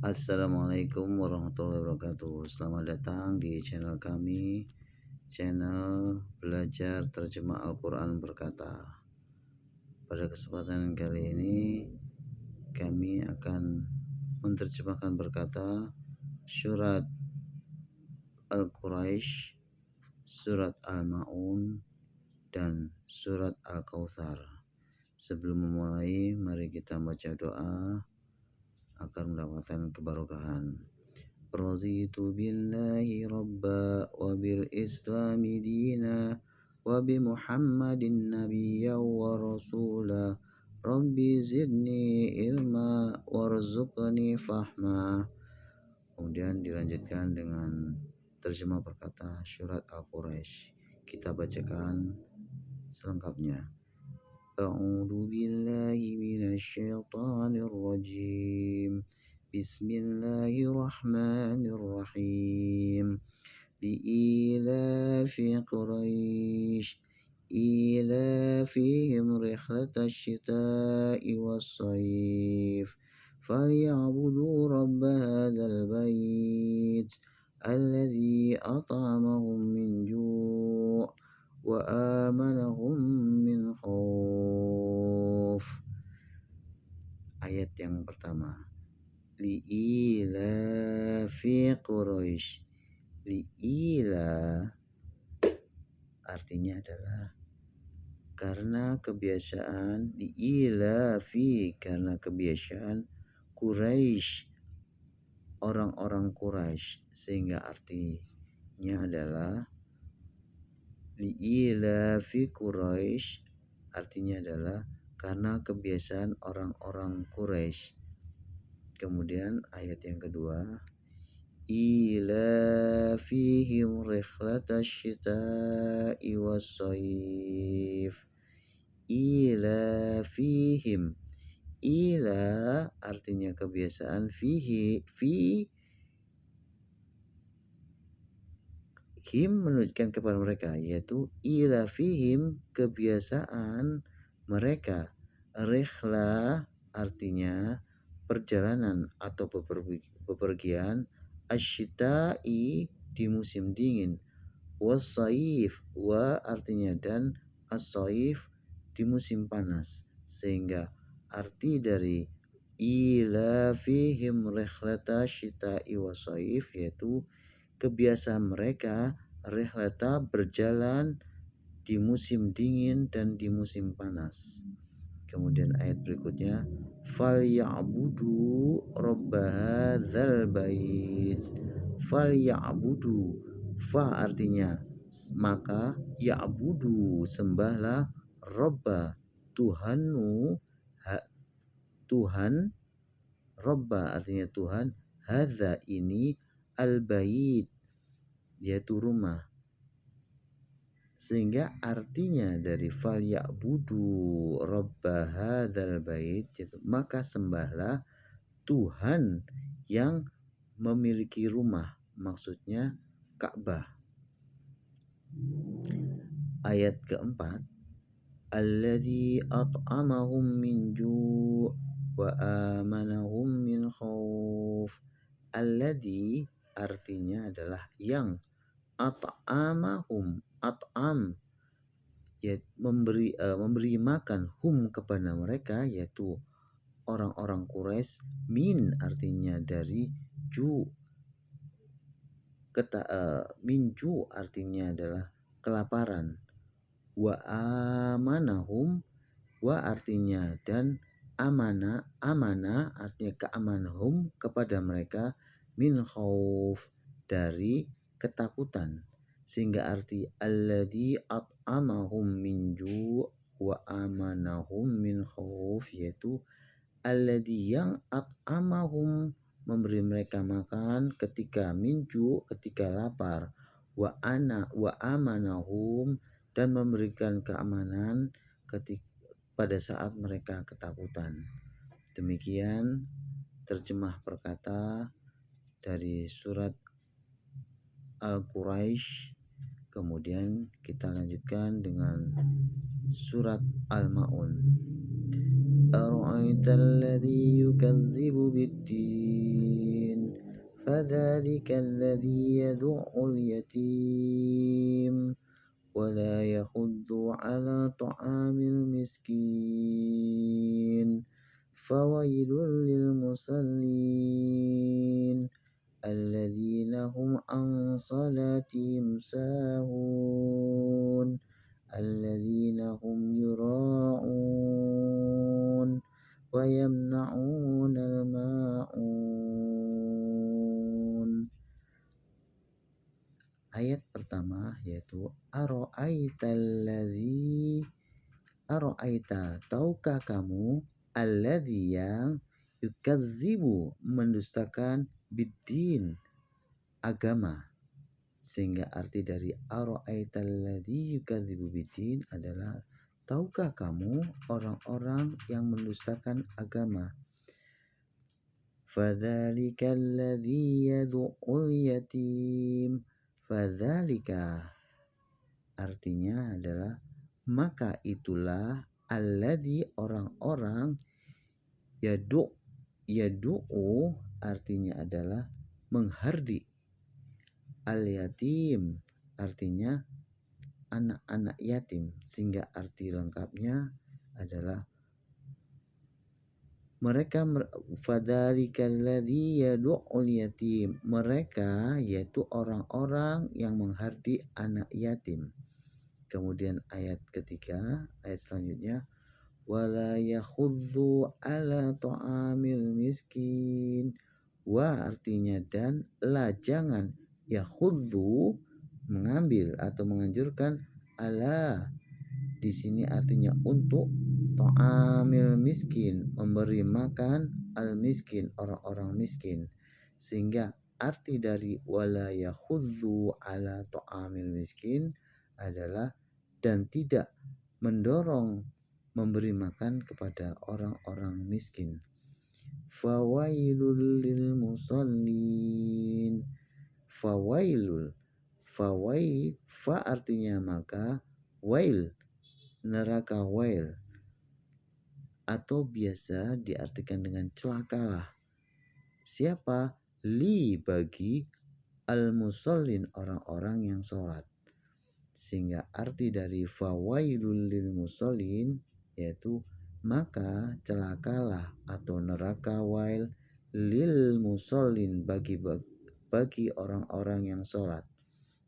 Assalamualaikum warahmatullahi wabarakatuh. Selamat datang di channel kami, channel belajar terjemah Al-Quran berkata. Pada kesempatan kali ini kami akan menerjemahkan berkata surat Al-Quraisy, surat Al-Ma'un, dan surat Al-Kautsar. Sebelum memulai, mari kita baca doa agar mendapatkan keberkahan. Raditu billahi rabba wa bil islami dina wa bi muhammadin nabiyya wa rasula rabbi zidni ilma warzuqni fahma. Kemudian dilanjutkan dengan terjemah berkata surat Al-Quraisy. Kita bacakan selengkapnya. A'udzu billahi minasy syaithanir rajim. Bismillahirrahmanirrahim. Li'ilafi Quraisy ilafihim rihlatasy syita'i was-shayf falyabudu rabb hadzal bait alladzi at'amahum min ju' wa amanahum min khauf. Ayat yang pertama, li'ilafi Quraisy. Li'ila artinya adalah karena kebiasaan, li'ilafi karena kebiasaan Quraisy, orang-orang Quraisy, sehingga artinya adalah li'ilafi Quraisy artinya adalah karena kebiasaan orang-orang Quraisy. Kemudian ayat yang kedua, ilafihim rihlatasy syita'i was-shayf. Ilafihim, ila artinya kebiasaan, fi him menunjukkan kepada mereka, yaitu ilafihim kebiasaan mereka. Rihla artinya perjalanan atau bepergian. Asyita'i di musim dingin. Wasayif, wa artinya dan, asayif di musim panas. Sehingga arti dari ilafihim rihlata syita'i wasayif yaitu kebiasaan mereka rihlata berjalan di musim dingin dan di musim panas. Kemudian ayat berikutnya, falyabudu rabb hadzal bait. Falyabudu, fa artinya maka, ya'budu sembahlah, robba Tuhanmu, Tuhan, robba artinya Tuhan, hadza ini, al bait yaitu rumah. Sehingga artinya dari falyabudu robba hadzal bait yaitu maka sembahlah Tuhan yang memiliki rumah, maksudnya Ka'bah. Ayat keempat, alladzi at'amahum min ju' wa amanahum min khauf. Alladzi artinya adalah yang, at'amahum, at'am yaitu memberi makan, hum kepada mereka yaitu orang-orang Quraisy, min artinya dari, ju min ju artinya adalah kelaparan, wa amanahum, wa artinya dan, amana artinya keamanahum kepada mereka, min khauf dari ketakutan. Sehingga arti alladzi at'amahum min ju' wa amanahum min khauf yaitu alladzi yang, at'amahum memberi mereka makan ketika minju ketika lapar, wa amanahum dan memberikan keamanan pada saat mereka ketakutan. Demikian terjemah perkata dari surat Al-Quraisy. Kemudian kita lanjutkan dengan surat Al-Ma'un. أرأيت الذي يكذب بالدين فذلك الذي يدع اليتيم ولا يحض على طعام المسكين فويل للمصلين الذين هم عن صلاتهم ساهون الذين هم يراءون ويمنعون الماعون. Ayat pertama yaitu Aro'aita, tahukah kamu, alladzi yang yukadzibu, mendustakan, biddin, agama. Sehingga arti dari aro'aita alladzi yukadzibu biddin adalah tahukah kamu orang-orang yang mendustakan agama. Fadzalika alladzi yad'ul yatim. Fadzalika artinya adalah maka itulah alladzi orang-orang yadu'u artinya adalah menghardik, al yatim artinya anak-anak yatim, sehingga arti lengkapnya adalah mereka fadzalika alladzi yadu'ul yatim, mereka yaitu orang-orang yang menghardik anak yatim. Kemudian ayat ketiga, ayat selanjutnya, wala yakhudzu ala ta'amil miskin. Wa artinya dan, la jangan, yakhudzu mengambil atau menganjurkan, ala di sini artinya untuk, ta'amil miskin memberi makan, al miskin orang-orang miskin. Sehingga arti dari wala yakhudzu ala ta'amil miskin adalah dan tidak mendorong memberi makan kepada orang-orang miskin. Fawailul lil musallin. Fawailul, fa artinya maka, wail neraka wail, atau biasa diartikan dengan celakalah. Siapa? Li bagi, al musallin orang-orang yang sholat. Sehingga arti dari fawailul lil musallin yaitu maka celakalah atau neraka wail lil musallin bagi orang-orang yang sholat.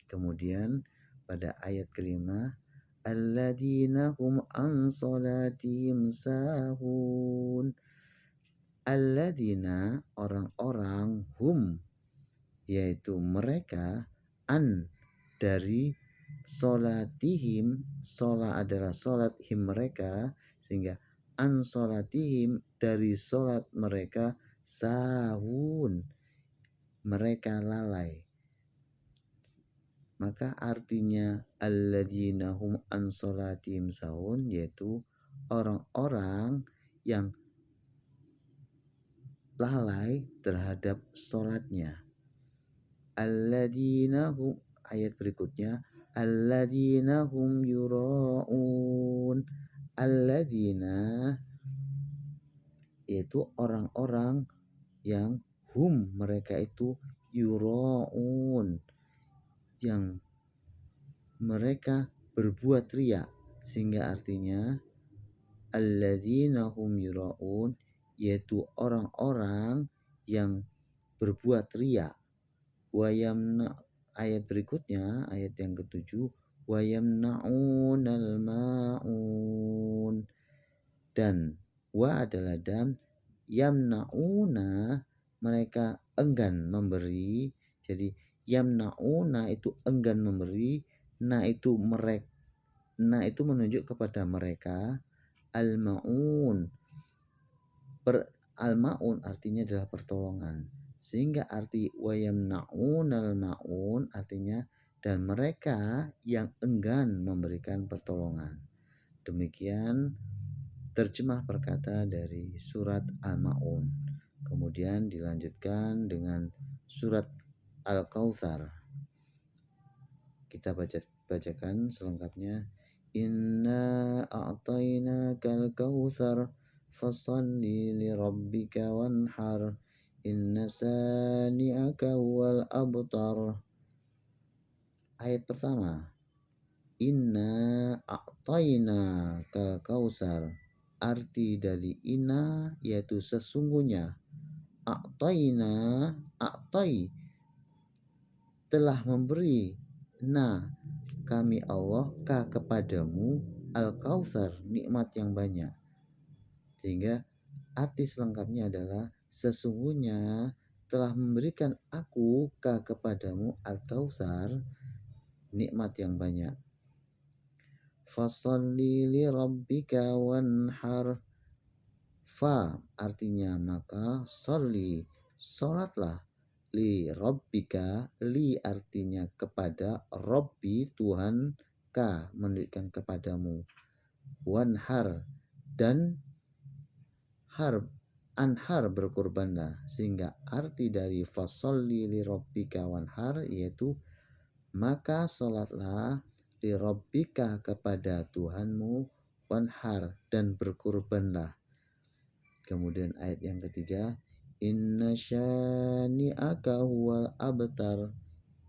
Kemudian pada ayat kelima, alladzina hum an sholatihim sahun. Alladzina orang-orang, hum yaitu mereka, an dari sholatihim, sholat adalah sholat him mereka, sehingga an sholatihim dari sholat mereka, sahun mereka lalai. Maka artinya alladzina hum an sholatihim sahun yaitu orang-orang yang lalai terhadap sholatnya. Alladzina hum, ayat berikutnya, alladzina hum yura'un. Alladzina yaitu orang-orang yang hum mereka itu yura'un yang mereka berbuat riya. Sehingga artinya alladzina hum yura'un yaitu orang-orang yang berbuat riya. Wayamna, ayat berikutnya, ayat yang ketujuh, wayamna'unal ma'un, dan wa adalah dan, yamna'una mereka enggan memberi. Jadi yamna'una itu enggan memberi, na itu menunjuk kepada mereka, al ma'un, al ma'un artinya adalah pertolongan. Sehingga arti wayamna'unal ma'un artinya dan mereka yang enggan memberikan pertolongan. Demikian terjemah perkata dari surat Al-Ma'un. Kemudian dilanjutkan dengan surat Al-Kautsar. Kita bacakan selengkapnya. Inna a'tainakal kautsar fasalli li rabbika wanhar inna sani'aka huwal abtar. Ayat pertama, inna a'tayna kal kausar. Arti dari inna yaitu sesungguhnya. A'tayna, a'tay telah memberi, na kami Allah ka kepadamu al kausar nikmat yang banyak. Sehingga arti selengkapnya adalah sesungguhnya telah memberikan aku ka kepadamu al kausar nikmat yang banyak. Fasalli li rabbika wanhar. Fa artinya maka, sholli sholatlah, li rabbika, li artinya kepada, Robbi Tuhan, ka menunjukkan kepadamu, wanhar dan har, anhar berkurbanlah. Sehingga arti dari fasolli li rabbika wanhar yaitu maka sholatlah li rabbika kepada Tuhanmu, wanhar dan berkurbanlah. Kemudian ayat yang ketiga, inna syani'aka huwal abtar.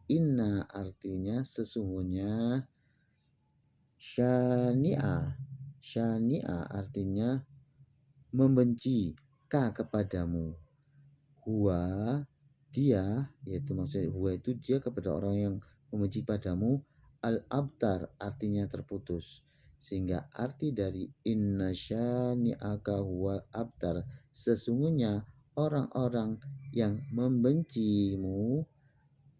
Inna artinya sesungguhnya, syani'a, syani'a artinya membenci, ka kepadamu, huwa dia, yaitu maksudnya huwa itu dia kepada orang yang membenci padamu, al abtar artinya terputus. Sehingga arti dari inna syani'aka huwal abtar, sesungguhnya orang-orang yang membencimu,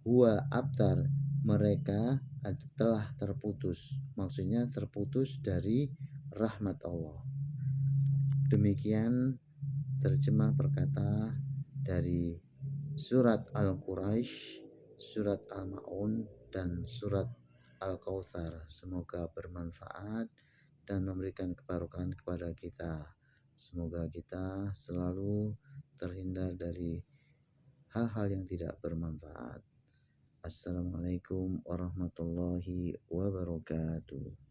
huwal abtar mereka telah terputus. Maksudnya terputus dari rahmat Allah. Demikian terjemah perkata dari surat Al-Quraisy, surat Al-Ma'un, dan surat Al-Kautsar. Semoga bermanfaat dan memberikan kebarokan kepada kita. Semoga kita selalu terhindar dari hal-hal yang tidak bermanfaat. Assalamualaikum warahmatullahi wabarakatuh.